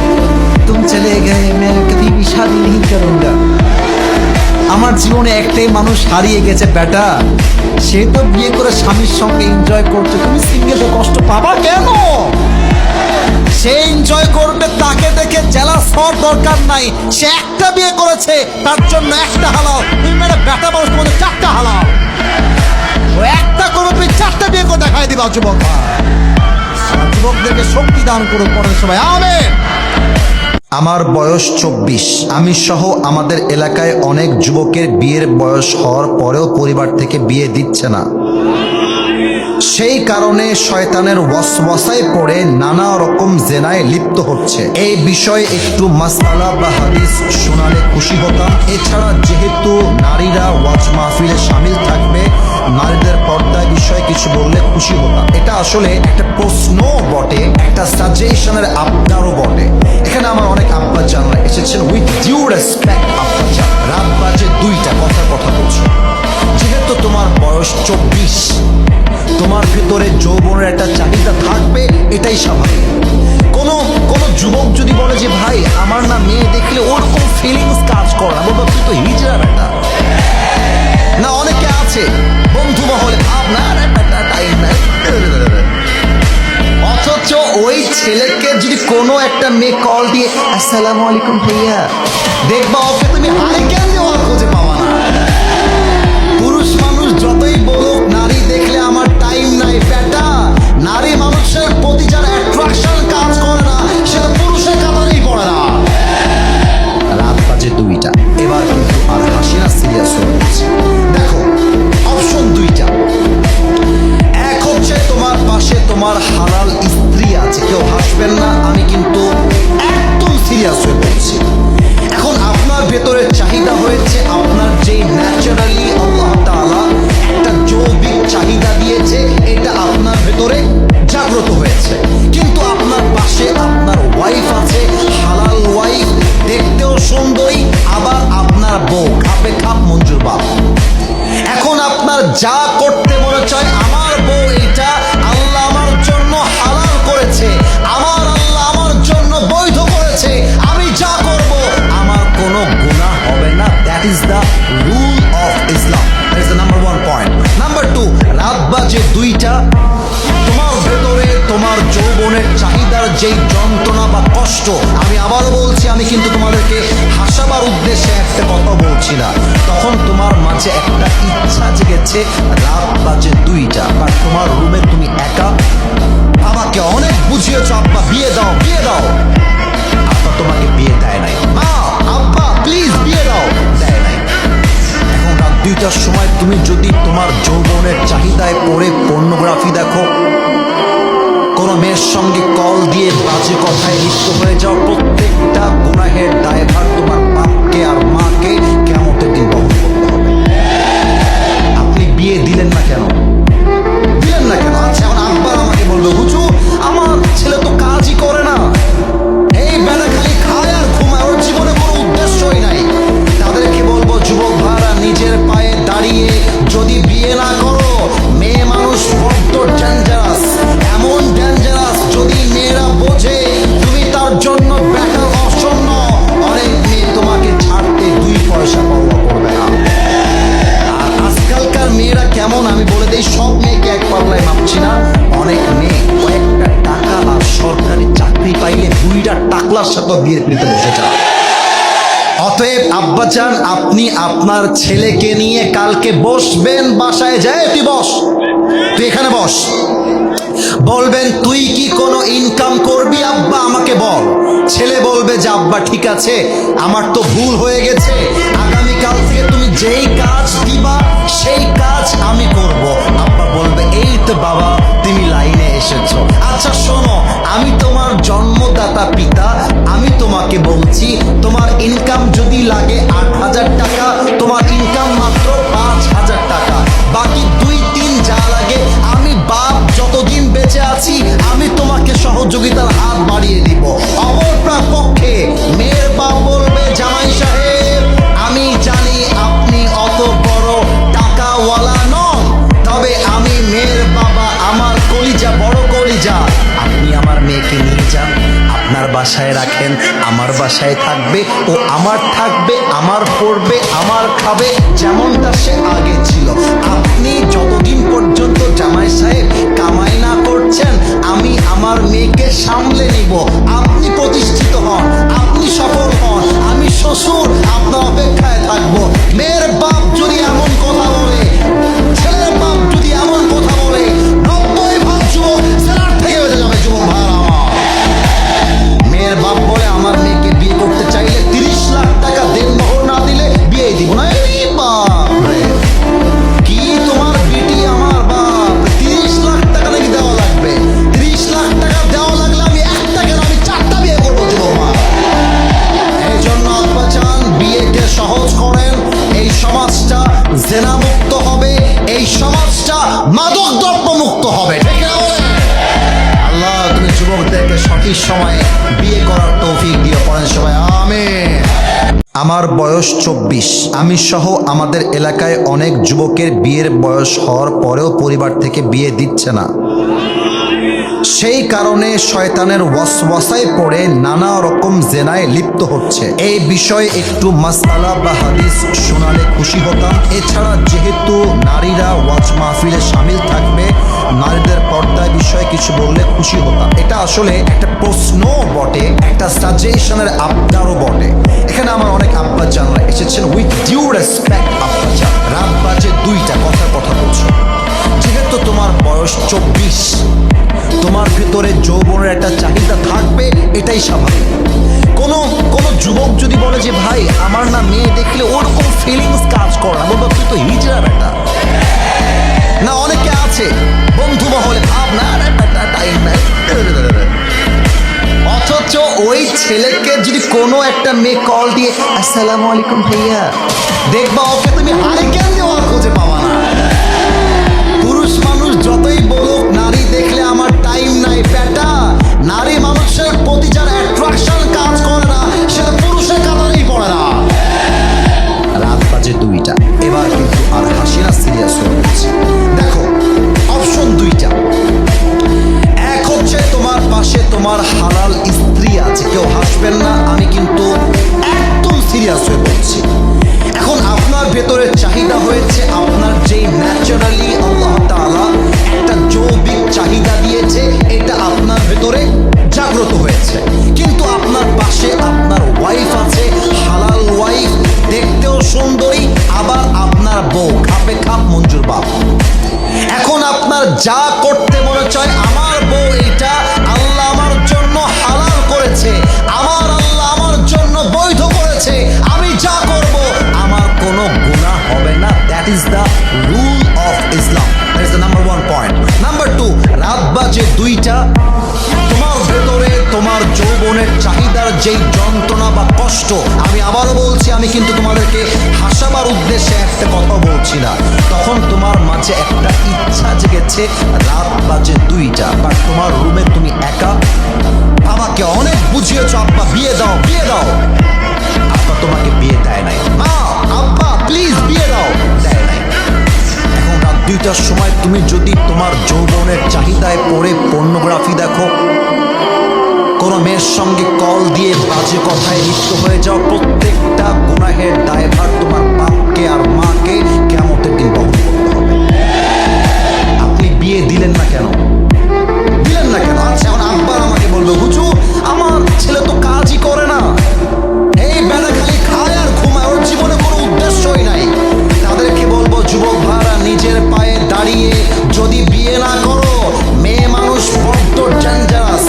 তুমি চলে গেলে मैं कभी भी शादी नहीं करूंगा। আমার জীবনে একটাই মানুষ হারিয়ে গেছে বেটা, সে তো বিয়ে করে স্বামীর সঙ্গে এনজয় করছে। তুমি সিঙ্গেলে কষ্ট পাবা কেন? সে এনজয় করবে, তাকে দেখে জেলাস হওয়ার দরকার নাই। সে একটা বিয়ে করেছে, তার জন্য একটা হালাল। তুমি মেয়েটা বেটা মানুষ, তোমাদের চারটা হালাল। ও একটা করবে, তুমি চারটা বিয়ে করে দেখাই দিবা যুবক। যুবকদেরকে শক্তি দান করুক পরের সবাই, আমেন। আমার বয়স 24। আমি সহ আমাদের এলাকায় অনেক যুবকের বিয়ের বয়স হওয়ার পরেও পরিবার থেকে বিয়ে দিচ্ছে না। সেই কারণে শয়তানের ওয়াসওয়াসায় পড়ে নানা রকম জেনায় লিপ্ত হচ্ছে। এই বিষয়ে একটু মাসআলা বা হাদিস শোনালে খুশি হতাম। এছাড়া যেহেতু নারীরা ওয়াজ মাহফিলে শামিল থাকবে, নারীদের পর্দায় বিষয়ে কিছু বললে খুশি হতাম। এটা আসলে একটা প্রশ্ন বটে, একটা সাজেশনের আবদারও বটে। এখানে আমার অনেক আব্বা জানরা এসেছেন, উইথ ডিউ রেসপেক্ট আব্বা জান, রাত বাজে 2টা কথা বলছো। যেহেতু তোমার বয়স 24, তোমার ভিতরে যৌবনের একটা চাহিদা থাকবে, এটাই স্বাভাবিক। কোনো যুবক যদি বলে যে ভাই আমার না মেয়ে দেখলে ওরকম ফিলিংস কাজ করে না, বলবো তুই তো হিজড়া বেটা। না অনেকে আছে বন্ধু মহলে ভাবনা টাইম নাই, অথচ ওই ছেলেকে যদি কোনো একটা মেয়ে কল দিয়ে আসসালামু আলাইকুম ভাইয়া, দেখবা ওকে তুমি হারিকেন দিয়ে ওর খুঁজে পাওয়া না। পুরুষ মানুষ যতই বলুক নারী দেখলে আমার টাইম নাই বেটা, নারী মানুষের প্রতি যার অ্যাট্রাকশন কাজ করে না সে তো পুরুষের কাতারেই পড়ে না। রাত বাজে 2টা, এবার কিন্তু আর হাসি না, সিরিয়াস হয়ে গেছে। দেখো অপশন 2টা, এক হচ্ছে তোমার পাশে তোমার হালাল স্ত্রী আছে, কেউ হাসবেন না, আমি কিন্তু একদম সিরিয়াস হয়ে পড়ছি। এখন আপনার ভেতরে চাহিদা হয়েছে, আপনার বউ, খাপে খাপ মঞ্জুর বাপ। এখন আপনার যা করতে মনে চায়, আমার বউ এটা আল্লাহ আমার জন্য হালাল করেছে, আমার আল্লাহ আমার জন্য বৈধ করেছে, আমি যা করব আমার কোনো গুনাহ হবে না। That is the rule of Islam. That is the number 1 point. Number 2, রাত বাজে 2টা, তোমার ভেতরে তোমার যৌবনের চাহিদার যেই যন্ত্রণা বা কষ্ট, আমি আবারও বলছি, আমি কিন্তু তোমাদেরকে হাসাবার উদ্দেশ্যে একটা কথা বলছি না। তখন তোমার মাঝে একটা ইচ্ছা জেগেছে, রাত বাজে 2টা, বা তোমার রুমে তুমি একা, বাবাকে অনেক বুঝিয়েছ, আব্বা বিয়ে দাও বিয়ে দাও, আব্বা তোমাকে বিয়ে দেয় নাই, মা আব্বা প্লিজ বিয়ে দাও, দেয় নাই। এখন রাত 2টার সময় তুমি যদি তোমার যৌবনের চাহিদায় পড়ে পর্নোগ্রাফি দেখো, কোন মেয়ের সঙ্গে কল দিয়ে বাজে কথায় লিপ্ত হয়ে যাও, প্রত্যেকটা গুনাহের দায়ভার তোমার বাপকে আর মাকে কিয়ামতের দিন বহন করতে হবে। আপনি বিয়ে দিলেন না কেন? দিলেন না কেন? আচ্ছা, এখন আব্বা আমাকে বলবে, হুজুর আমার ছেলে তো কাজই করে না, এই বেলা খালি খায় আর ঘুমায়, ওর জীবনে কোনো উদ্দেশ্যই নাই। তাদেরকে বলবো, যুবক ভাইরা নিজের পায়ে দাঁড়িয়ে যদি বিয়ে না করো, মেয়ে মানুষ বড্ড ডেঞ্জারাস, এমন ডেঞ্জারাস, যদি মেয়েরা বোঝে তুমি তার জন্য বেকার অপশন নও, অনেক মেয়ে তোমাকে ছাড়তে 2 পয়সা পরোয়া করবে না। আর আজকালকার মেয়েরা কেমন আমি বলে দিই, সব মেয়েকে এক পাল্লায় মাপছি না, অনেক মেয়ে কয়েকটা টাকা আর সরকারি চাকরি পাইলে 2টা টাকলার সাথে বিয়ে দিতে বসে যায়। অতএব আব্বাজান, আপনি আপনার ছেলেকে নিয়ে কালকে বসবেন বাসায়, যায় তুই বস, তুই এখানে বস, বলবেন তুই কি কোনো ইনকাম করবি আব্বা আমাকে বল। ছেলে বলবে যে আব্বা ঠিক আছে, আমার তো ভুল হয়ে গেছে, আগামীকাল থেকে তুমি যেই কাজ দিবা সেই কাজ আমি করব। আব্বা বলবে এই তো বাবা তুমি লাইনে এসেছো। আচ্ছা শোনো, আমি তোমার জন্মদাতা পিতা, আমি তোমাকে বলছি, তোমার ইনকাম যদি লাগে 8,000 টাকা, তোমার ইনকাম মাত্র 5,000 টাকা, বাকি 2-3 যা লাগে আমি বাপ যতদিন বেঁচে আছি আমি তোমাকে সহযোগিতার হাত বাড়িয়ে দিব। অপরপক্ষে মেয়ের বাপ বলবে, জামাই সাহেব আমি জানি আপনি অত বড় টাকাওয়ালা নন, তবে আমি মেয়ের বাবা, আমার কলিজা বড় কলিজা, আপনি আমার মেয়েকে নিয়ে যান, আপনার বাসায় রাখেন, আমার বাসায় থাকবে, ও আমার থাকবে, আমার পড়বে, আমার খাবে, যেমনটা সে আগে ছিল। আপনি যতদিন পর্যন্ত জামাই সাহেব কামাই না করছেন, আমি আমার মেয়েকে সামলে নিব। আপনি প্রতিষ্ঠিত হন, আপনি সফল হন, আমি শ্বশুর আপনার অপেক্ষায় থাকবো। মেয়ের বাপ যদি এমন কথা বলে, ছেলের বাপ যদি এমন কথা বলে, 90% যুবক সেলার থেকে বেঁচে যাবে। যুবক ভাইরা আমার, মেয়ের বাপ বলে আমার মেয়েকে বিয়ে করতে চাইলে 30 লাখ টাকা দেনমোহর না দিলে বিয়ে দিব না। এই বাপ রে, কি তোমার বেটি আমার বাপ, 30 লাখ টাকা নাকি দেওয়া লাগবে? 30 লাখ টাকা দেওয়া লাগলে আমি একটা কেন, আমি 4টা বিয়ে করবো। যুবক মা, এই জন্য আব্বা চান বিয়েকে সহজ করেন, এই সমাজটা জেনা মুক্ত হবে, এই সমাজটা মাদক দ্রব্য মুক্ত হবে। ঠিক না বলে? আল্লাহ তুমি যুবকদেরকে সঠিক সময়ে বিয়ে করার তৌফিক দিও, পড়েন সবাই আমিন। আমার বয়স 24, আমি সহ আমাদের এলাকায় অনেক যুবকের বিয়ের বয়স হওয়ার পরেও পরিবার থেকে বিয়ে দিচ্ছে না। সেই কারণে শয়তানের ওয়াসওয়াসায় পড়ে নানা রকম জেনায় লিপ্ত হচ্ছে। এই বিষয়ে একটু মাসআলা বা হাদিস শোনালে খুশি হতাম। এছাড়া যেহেতু নারীরা ওয়াজ মাহফিলে শামিল থাকবে, নারীদের পর্দায় বিষয়ে কিছু বললে খুশি হতাম। এটা আসলে একটা প্রশ্ন বটে, একটা সাজেশনের আবদারও বটে। এখানে আমার অনেক আব্বা জানরা এসেছেন, উইথ ডিউ রেসপেক্ট আব্বা জান, রাত বাজে 2টা, কথা বলছো, যেহেতু তোমার বয়স 24, তোমার ভিতরে যৌবনের একটা চাহিদা থাকবে, এটাই স্বাভাবিক। কোনো যুবক যদি বলে যে ভাই আমার না মেয়ে দেখলে ওরকম ফিলিংস কাজ করে না, বলবো তুই তো হিজড়া বেটা। না, অনেকে আছে বন্ধু মহলে ভাব না, টাইম নাই, অথচ ওই ছেলেকে যদি কোনো একটা মেয়ে কল দিয়ে আসসালামু আলাইকুম ভাইয়া, দেখবা ওকে তুমি হারিকেন দেওয়ার খোঁজে পাবা না। পুরুষ মানুষ যতই বলুক নারী দেখলে আমার টাইম নাই বেটা, নারী মানুষের প্রতি যার অ্যাট্রাকশন কাজ করে না, সেটা পুরুষের কাতারেই পড়ে না। আমি কিন্তু একদম সিরিয়াস হয়ে বলছি। এখন আপনার ভেতরে চাহিদা হয়েছে, আপনার যেই ন্যাচারালি আল্লাহ তাআলা একটা জৈবিক চাহিদা দিয়েছে, এটা আপনার ভেতরে জাগ্রত হয়েছে। কিন্তু আপনার পাশে আপনার ওয়াইফ আছে, হালাল ওয়াইফ, দেখতেও সুন্দরী, আবার আপনার বউ খাপে খাপ মঞ্জুর বাপ। এখন আপনার যা করতে মনে চায়, আমার বউ এটা আল্লাহ আমার জন্য হালাল করেছে, আমার আল্লাহ আমার জন্য বৈধ করেছে, আমি যা করব আমার কোনো গুনাহ হবে না। That is the rule of Islam. That is the number 1 point. Number 2, রাত বাজে 2টা, তোমার ভেতরে তোমার যৌবনের চাহিদার যেই যন্ত্রণা বা কষ্ট, আমি আবারও বলছি, আমি কিন্তু তোমাদেরকে হাসাবার উদ্দেশ্যে একটা কথা বলছি না, তখন তোমার মাঝে একটা ইচ্ছা জেগেছে, রাত বাজে 2টা, বাট তোমার রুমে তুমি একা, বাবাকে অনেক বুঝিয়েছ, আব্বা বিয়ে দাও বিয়ে দাও, আব্বা তোমাকে বিয়ে দেয় নাই, মা আব্বা প্লিজ বিয়ে দাও, দেয় নাই। এখন রাত 2টার সময় তুমি যদি তোমার যৌবনের চাহিদায় পড়ে পর্নোগ্রাফি দেখো, কোনো মেয়ের সঙ্গে কল দিয়ে বাজে কথায় লিপ্ত হয়ে যাও, প্রত্যেকটা গুনাহের দায়ভার তোমার বাপকে আর মাকে কিয়ামতের দিন বহন করতে হবে। আপনি বিয়ে দিলেন না কেন? দিলেন না কেন? আচ্ছা, এখন আব্বার আমাকে বলবে, হুজুর আমার ছেলে তো কাজই করে না, এই বেলা খালি খায় আর ঘুমায়, ওর জীবনে কোনো উদ্দেশ্যই নাই। তাদেরকে বলবো, যুবক ভাইরা, নিজের পায়ে দাঁড়িয়ে যদি বিয়ে না করো, মেয়ে মানুষ বড্ড ডেঞ্জারাস,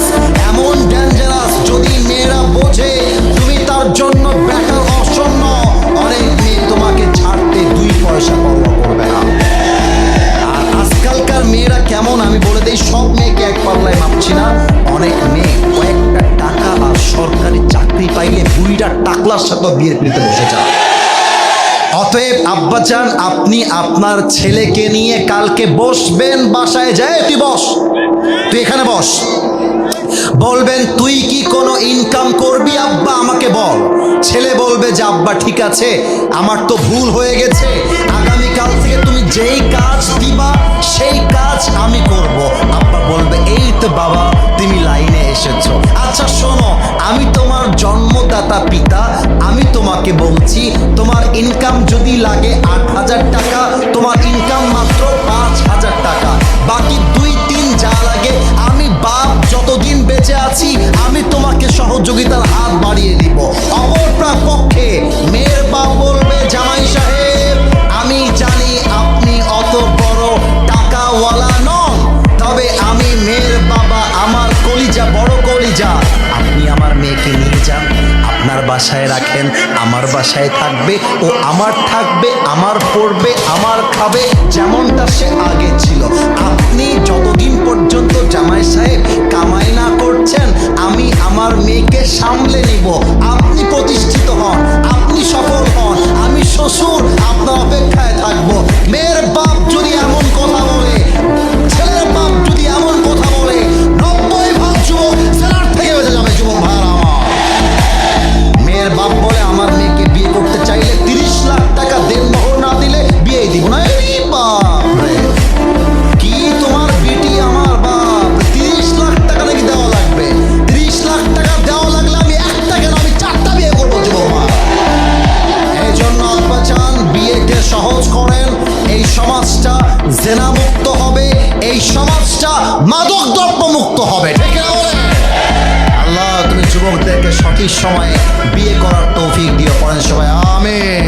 এমন ডেঞ্জারাস, যদি মেয়েরা বোঝে তুমি তার জন্য বেকার অসন্ন, অনেক মেয়ে তোমাকে ছাড়তে 2 পয়সা পরোয়া করবে না। আর আজকালকার মেয়েরা কেমন আমি বলে দেই, সব মেয়েকে এক পাল্লায় মাপছি না, অনেক মেয়ে কয়েকটা টাকা আর সরকারি চাকরি পাইলে বুড়িটা টাকলার সাথে বিয়ের পিড়িতে বসে যায়। অতএব আব্বাজান, আপনি আপনার ছেলেকে নিয়ে কালকে বসবেন বাসায়, যায় তুই বস, তুই এখানে বস, বলবেন তুই কি কোনো ইনকাম করবি আব্বা আমাকে বল। ছেলে বলবে যে আব্বা ঠিক আছে, আমার তো ভুল হয়ে গেছে, আগামীকাল থেকে তুমি যেই কাজ দিবা সেই কাজ আমি করব। আব্বা বলবে এই তো বাবা তুমি লাইনে এসেছো। আচ্ছা শোনো, আমি তোমার জন্মদাতা পিতা, আমি তোমাকে বলছি, তোমার ইনকাম যদি লাগে 8,000 টাকা, তোমার ইনকাম মাত্র 5,000 টাকা, বাকি 2-3 যা লাগে আমি বাপ যতদিন বেঁচে আছি আমি তোমাকে সহযোগিতার হাত বাড়িয়ে দিব। অপরপক্ষে মেয়ের বাপ বলবে, জামাই সাহেব আমি জানি আপনি অত বড় টাকাওয়ালা নন, তবে আমি মেয়ের বাবা, আমার কলিজা বড় কলিজা, আপনি আমার মেয়েকে নিয়ে যান, আপনার বাসায় রাখেন, আমার বাসায় থাকবে, ও আমার থাকবে, আমার পড়বে, আমার খাবে, যেমনটা সে আগে ছিল। আপনি যতদিন পর্যন্ত জামাই সাহেব কামাই না করছেন, আমি আমার মেয়েকে সামলে নিব, আপনি প্রতিষ্ঠিত হন, আপনি সফল হন, আমি শ্বশুর আপনার অপেক্ষায় থাকবো। মেয়ের বাপ যদি এমন কথা বলে, ছেলের বাপ যদি এমন কথা বলে, 90% যুবক জেলার থেকে বেঁচে যাবে। যুবক ভাইরা আমার, মেয়ের বাপ বলে আমার মেয়েকে বিয়ে করতে চাইলে 30 লাখ টাকা দেনমোহর না দিলে বিয়ে দিব না। এই বাপ রে, কি তোমার বেটি আমার বাপ, 30 লাখ টাকা নাকি দেওয়া লাগবে? 30 লাখ টাকা দেওয়া লাগলে আমি একটা কেন, আমি 4টা বিয়ে করবো। যুবক এই জন্য আব্বা চান বিয়েকে সহজ করেন, এই সমাজটা জেনা মুক্ত হবে, এই সমাজটা মাদক দ্রব্য মুক্ত হবে, ঠিক না বলে? আল্লাহ তুমি যুবকদেরকে সঠিক সময়ে বিয়ে করার তৌফিক দিও, পড়েন সবাই আমিন।